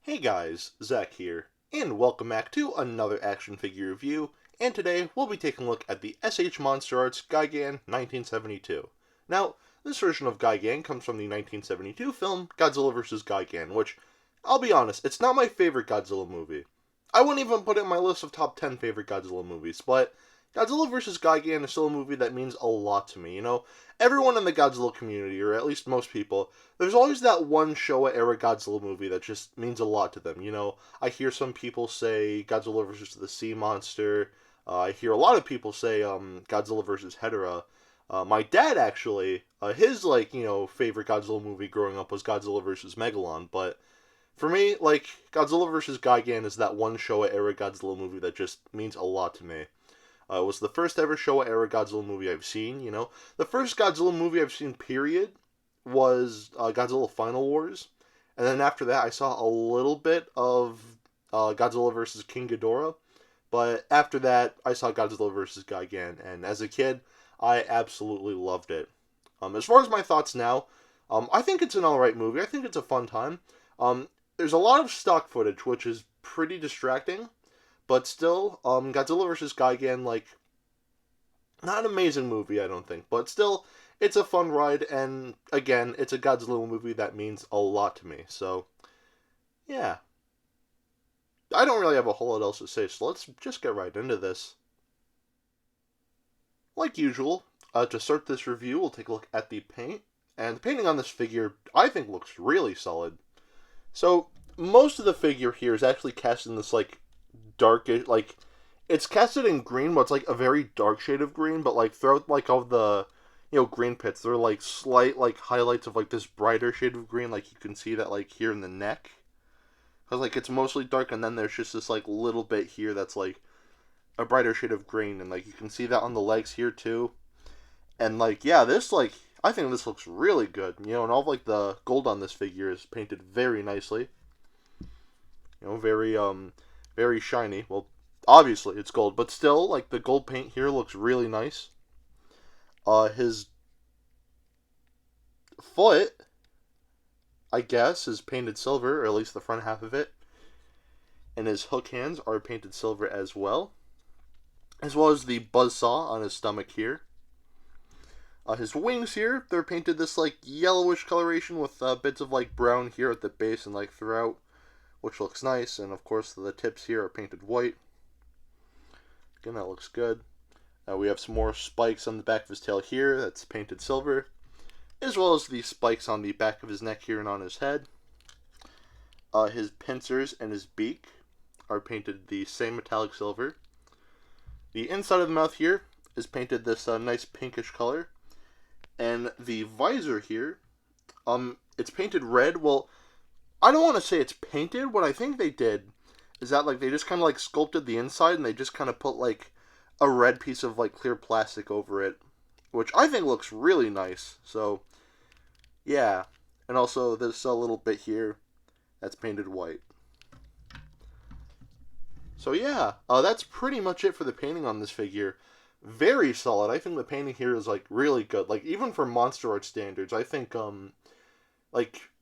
Hey guys, Zack here, and welcome back to another action figure review, and today we'll be taking a look at the SH Monsterarts Gigan 1972. Now, this version of Gigan comes from the 1972 film Godzilla vs. Gigan, which, I'll be honest, it's not my favorite Godzilla movie. I wouldn't even put it in my list of top 10 favorite Godzilla movies, but Godzilla vs. Gigan is still a movie that means a lot to me. Everyone in the Godzilla community, or at least most people, there's always that one Showa-era Godzilla movie that just means a lot to them. I hear some people say Godzilla vs. the Sea Monster. I hear a lot of people say Godzilla vs. Hedorah. My dad, actually, his, favorite Godzilla movie growing up was Godzilla vs. Megalon, but for me, Godzilla vs. Gigan is that one Showa-era Godzilla movie that just means a lot to me. It was the first ever Showa-era Godzilla movie I've seen, The first Godzilla movie I've seen, period, was Godzilla Final Wars. And then after that, I saw a little bit of Godzilla vs. King Ghidorah. But after that, I saw Godzilla vs. Gigan. And as a kid, I absolutely loved it. As far as my thoughts now, I think it's an alright movie. I think it's a fun time. There's a lot of stock footage, which is pretty distracting. But still, Godzilla vs. Gigan, not an amazing movie, I don't think. But still, it's a fun ride, and again, it's a Godzilla movie that means a lot to me. So, yeah. I don't really have a whole lot else to say, so let's just get right into this. Like usual, to start this review, we'll take a look at the paint. And the painting on this figure, I think, looks really solid. So, most of the figure here is actually cast in this, darkish, it's casted in green, but it's a very dark shade of green, but throughout all the green pits, there are slight highlights of this brighter shade of green, you can see that here in the neck, because it's mostly dark, and then there's just this little bit here that's a brighter shade of green, and you can see that on the legs here too. And yeah, this I think this looks really good, and all of the gold on this figure is painted very nicely, very shiny. Well, obviously it's gold, but still, the gold paint here looks really nice. His foot, I guess, is painted silver, or at least the front half of it. And his hook hands are painted silver as well. As well as the buzzsaw on his stomach here. His wings here, they're painted this yellowish coloration with bits of brown here at the base and throughout, which looks nice. And of course the tips here are painted white. Again, that looks good. We have some more spikes on the back of his tail here that's painted silver, as well as the spikes on the back of his neck here and on his head. His pincers and his beak are painted the same metallic silver. The inside of the mouth here is painted this nice pinkish color. And the visor here, it's painted red. Well, I don't want to say it's painted. What I think they did is that they just kind of sculpted the inside, and they just kind of put a red piece of clear plastic over it, which I think looks really nice. So yeah, and also there's a little bit here that's painted white. So yeah, that's pretty much it for the painting on this figure. Very solid. I think the painting here is really good. Even for Monsterarts standards, I think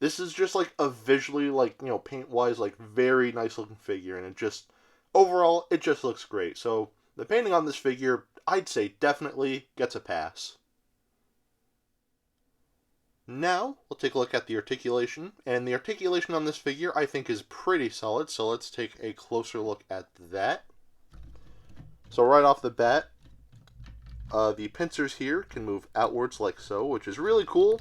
this is just a visually paint wise very nice looking figure, and it just overall it just looks great. So the painting on this figure, I'd say definitely gets a pass. Now we'll take a look at the articulation, and the articulation on this figure I think is pretty solid. So let's take a closer look at that. So right off the bat, the pincers here can move outwards like so, which is really cool.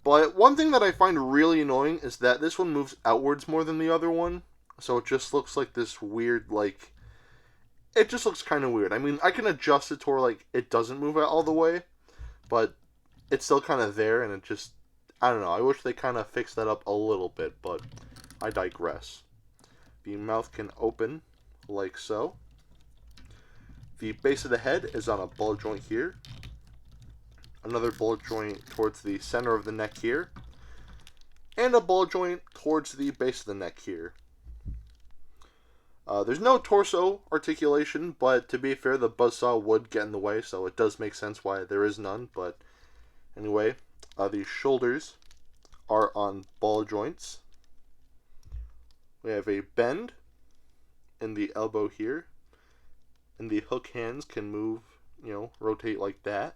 But one thing that I find really annoying is that this one moves outwards more than the other one. So it just looks like this weird, it just looks kind of weird. I mean, I can adjust it to where, it doesn't move out all the way. But it's still kind of there, and it just, I don't know. I wish they kind of fixed that up a little bit, but I digress. The mouth can open like so. The base of the head is on a bullet joint here. Another bullet joint towards the center of the neck here. And a bullet joint towards the base of the neck here. There's no torso articulation, but to be fair, the buzzsaw would get in the way, so it does make sense why there is none. But anyway, the shoulders are on ball joints, We have a bend in the elbow here, and the hook hands can move, rotate like that.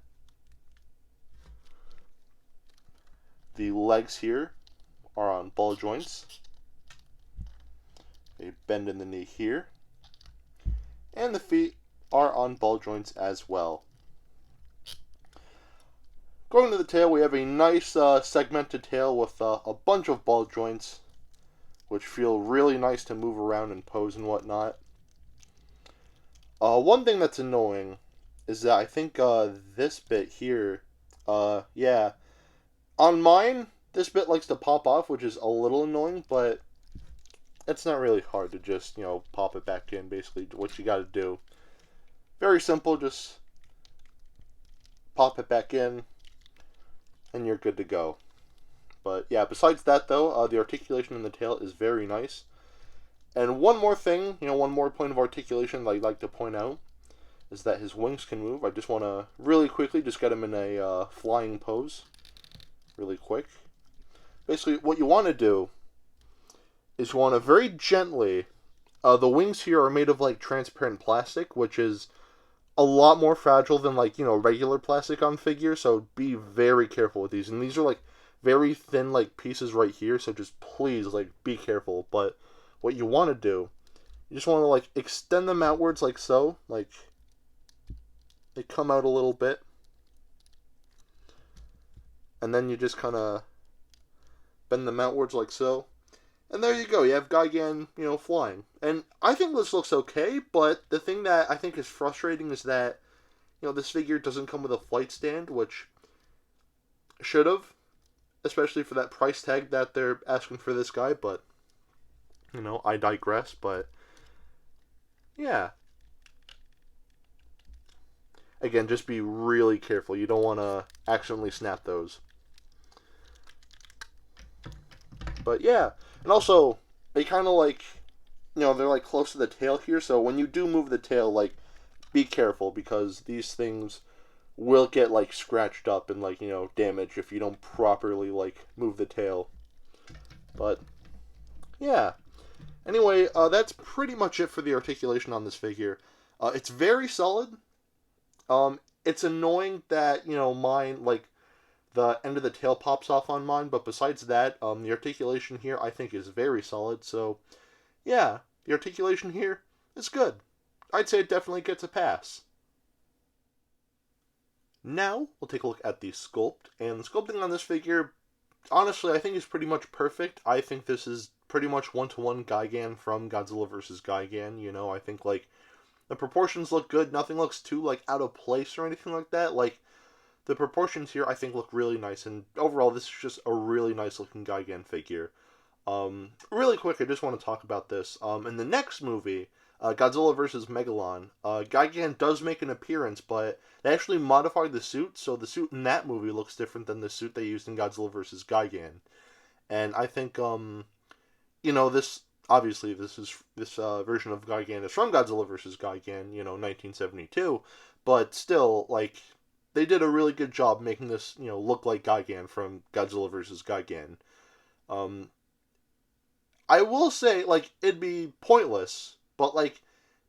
The legs here are on ball joints. A bend in the knee here. And the feet are on ball joints as well. Going to the tail, we have a nice segmented tail with a bunch of ball joints, which feel really nice to move around and pose and whatnot. One thing that's annoying is that I think this bit here, yeah, on mine, this bit likes to pop off, which is a little annoying, but it's not really hard to just, pop it back in, basically, what you gotta do. Very simple, just pop it back in, and you're good to go. But yeah, besides that though, the articulation in the tail is very nice. And one more thing, one more point of articulation that I'd like to point out is that his wings can move. I just want to really quickly just get him in a flying pose. Really quick. Basically, what you want to do is you want to very gently, the wings here are made of like transparent plastic, which is a lot more fragile than like, regular plastic on figures, so be very careful with these. And these are like very thin like pieces right here, so just please like be careful. But what you want to do, you just want to like extend them outwards like so, like they come out a little bit. And then you just kind of bend them outwards like so. And there you go, you have Gigan, flying. And I think this looks okay, but the thing that I think is frustrating is that, this figure doesn't come with a flight stand, which should have, especially for that price tag that they're asking for this guy, but, I digress, but, yeah. Again, just be really careful, you don't want to accidentally snap those. But, yeah. And also, they kind of like, they're like close to the tail here, so when you do move the tail, like, be careful, because these things will get, like, scratched up and, like, damaged if you don't properly, like, move the tail. But, yeah. Anyway, that's pretty much it for the articulation on this figure. It's very solid. It's annoying that, mine, like, the end of the tail pops off on mine, but besides that, the articulation here I think is very solid, so yeah, the articulation here is good. I'd say it definitely gets a pass. Now, we'll take a look at the sculpt, and the sculpting on this figure, honestly, I think is pretty much perfect. I think this is pretty much one-to-one Gigan from Godzilla vs. Gigan, I think, like, the proportions look good, nothing looks too, like, out of place or anything like that, like, the proportions here, I think, look really nice, and overall, this is just a really nice-looking Gigan figure. Really quick, I just want to talk about this. In the next movie, Godzilla vs. Megalon, Gigan does make an appearance, but they actually modified the suit, so the suit in that movie looks different than the suit they used in Godzilla vs. Gigan. And I think, this, obviously, this version of Gigan is from Godzilla vs. Gigan, 1972, but still, like, they did a really good job making this, look like Gigan from Godzilla vs. Gigan. I will say, like, it'd be pointless, but, like,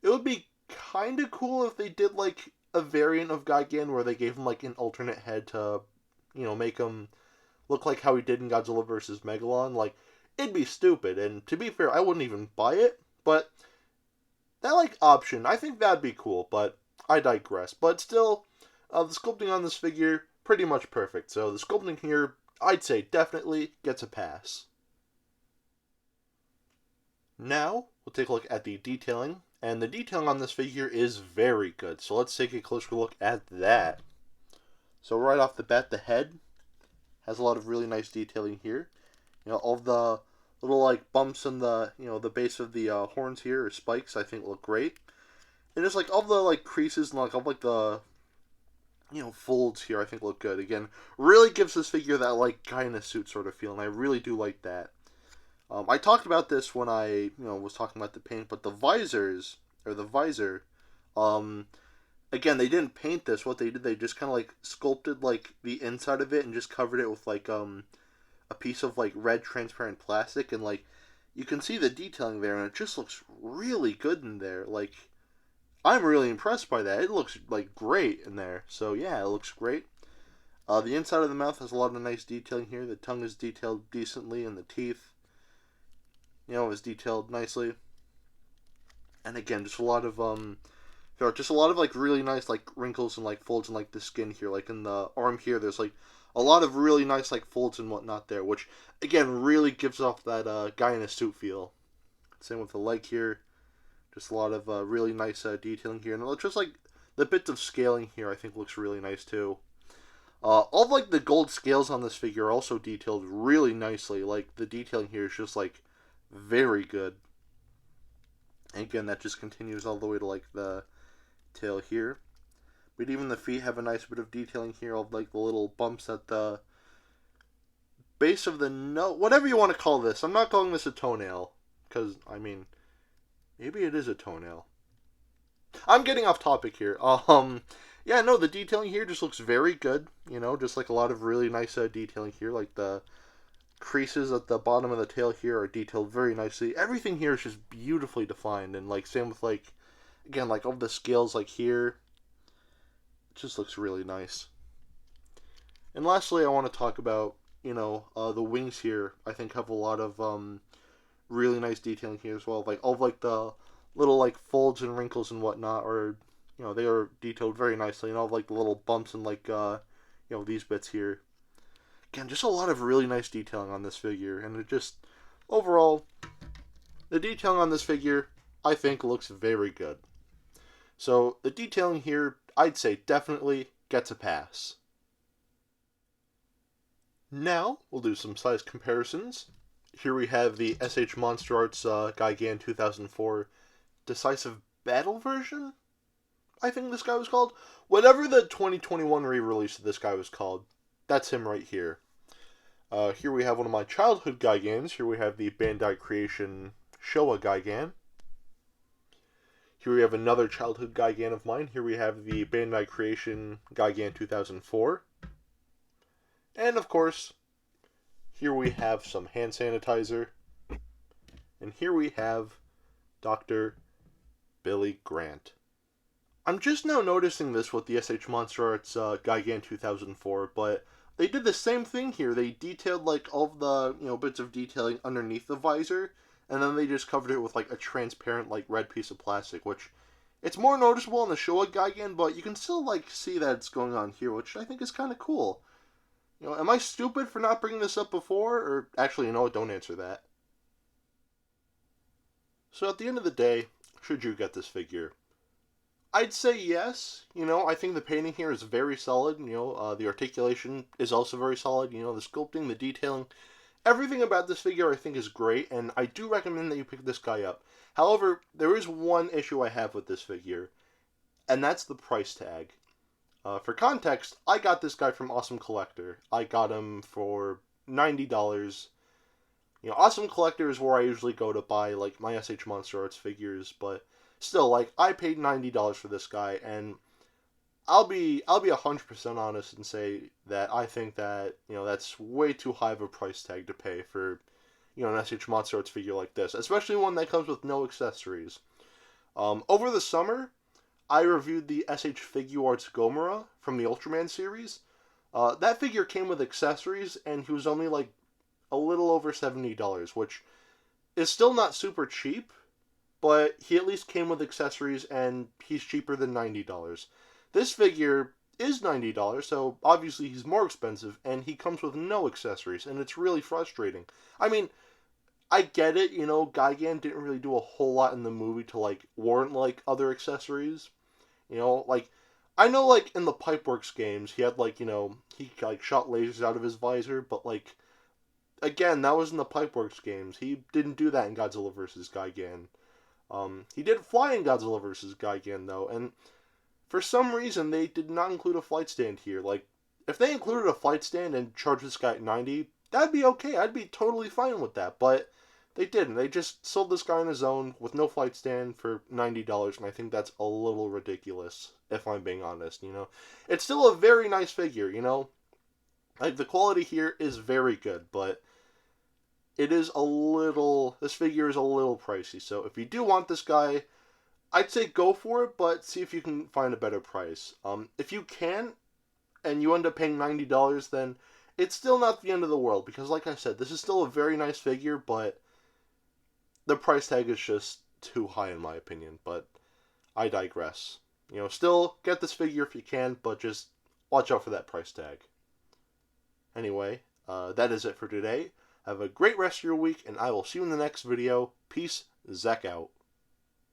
it would be kind of cool if they did, like, a variant of Gigan where they gave him, like, an alternate head to, make him look like how he did in Godzilla vs. Megalon. Like, it'd be stupid, and to be fair, I wouldn't even buy it, but that, like, option, I think that'd be cool, but I digress. But still, the sculpting on this figure, pretty much perfect. So the sculpting here, I'd say definitely gets a pass. Now, we'll take a look at the detailing. And the detailing on this figure is very good. So let's take a closer look at that. So right off the bat, the head has a lot of really nice detailing here. All the little, like, bumps in the, the base of the horns here, or spikes, I think look great. And just, like, all the, like, creases and, like, all, like, the folds here I think look good. Again, really gives this figure that, like, guy in a suit sort of feel, and I really do like that. I talked about this when I, was talking about the paint, but the visors, or the visor, again, they didn't paint this. What they did, they just kind of, like, sculpted, like, the inside of it and just covered it with, like, a piece of, like, red transparent plastic, and, like, you can see the detailing there, and it just looks really good in there. Like, I'm really impressed by that. It looks, like, great in there. So, yeah, it looks great. The inside of the mouth has a lot of nice detailing here. The tongue is detailed decently, and the teeth, is detailed nicely. And again, just a lot of, like, really nice, like, wrinkles and, like, folds in, like, the skin here. Like, in the arm here, there's, like, a lot of really nice, like, folds and whatnot there, which, again, really gives off that, guy in a suit feel. Same with the leg here. Just a lot of really nice detailing here. And just, like, the bits of scaling here, I think, looks really nice, too. All of, like, the gold scales on this figure are also detailed really nicely. Like, the detailing here is just, like, very good. And again, that just continues all the way to, like, the tail here. But even the feet have a nice bit of detailing here, of, like, the little bumps at the base of the nose. Whatever you want to call this. I'm not calling this a toenail. Because, I mean, maybe it is a toenail. I'm getting off topic here. Yeah, no, the detailing here just looks very good. Just like a lot of really nice detailing here. Like the creases at the bottom of the tail here are detailed very nicely. Everything here is just beautifully defined. And like same with like, again, like all the scales like here. It just looks really nice. And lastly, I want to talk about, the wings here. I think have a lot of really nice detailing here as well. Like all of like the little like folds and wrinkles and whatnot are, they are detailed very nicely, and all of like the little bumps and like these bits here. Again, just a lot of really nice detailing on this figure, and it just overall the detailing on this figure I think looks very good. So the detailing here I'd say definitely gets a pass. Now we'll do some size comparisons. Here we have the SH Monsterarts Gigan 2004 Decisive Battle version, I think this guy was called. Whatever the 2021 re-release of this guy was called, that's him right here. Here we have one of my childhood Gigans. Here we have the Bandai Creation Showa Gigan. Here we have another childhood Gigan of mine. Here we have the Bandai Creation Gigan 2004. And of course, here we have some hand sanitizer. And here we have Dr. Billy Grant. I'm just now noticing this with the SH Monsterarts Gigan 2004, but they did the same thing here. They detailed like all of the bits of detailing underneath the visor, and then they just covered it with like a transparent like red piece of plastic, which it's more noticeable on the Showa Gigan, but you can still like see that it's going on here, which I think is kind of cool. Am I stupid for not bringing this up before, or actually, don't answer that. So at the end of the day, should you get this figure? I'd say yes. I think the painting here is very solid. The articulation is also very solid. The sculpting, the detailing, everything about this figure I think is great, and I do recommend that you pick this guy up. However, there is one issue I have with this figure, and that's the price tag. For context, I got this guy from Awesome Collector. I got him for $90. Awesome Collector is where I usually go to buy like my SH Monsterarts figures, but still, like, I paid $90 for this guy, and I'll be 100% honest and say that I think that that's way too high of a price tag to pay for an SH Monsterarts figure like this, especially one that comes with no accessories. Over the summer, I reviewed the SH Figuarts Gomora from the Ultraman series. That figure came with accessories, and he was only like a little over $70, which is still not super cheap, but he at least came with accessories, and he's cheaper than $90. This figure is $90, so obviously he's more expensive, and he comes with no accessories, and it's really frustrating. I mean, I get it, Gigan didn't really do a whole lot in the movie to, like, warrant, like, other accessories. Like, I know, like, in the Pipeworks games, he had, like, he, like, shot lasers out of his visor, but, like, again, that was in the Pipeworks games. He didn't do that in Godzilla vs. Gigan. He did fly in Godzilla vs. Gigan, though, and for some reason, they did not include a flight stand here. Like, if they included a flight stand and charged this guy at $90, that'd be okay. I'd be totally fine with that, but they didn't. They just sold this guy on his own with no flight stand for $90, and I think that's a little ridiculous, if I'm being honest, It's still a very nice figure, Like, the quality here is very good, but this figure is a little pricey. So if you do want this guy, I'd say go for it, but see if you can find a better price. If you can, and you end up paying $90, then it's still not the end of the world, because like I said, this is still a very nice figure, but the price tag is just too high in my opinion. But I digress. Still get this figure if you can, but just watch out for that price tag. Anyway, that is it for today. Have a great rest of your week, and I will see you in the next video. Peace, Zack out.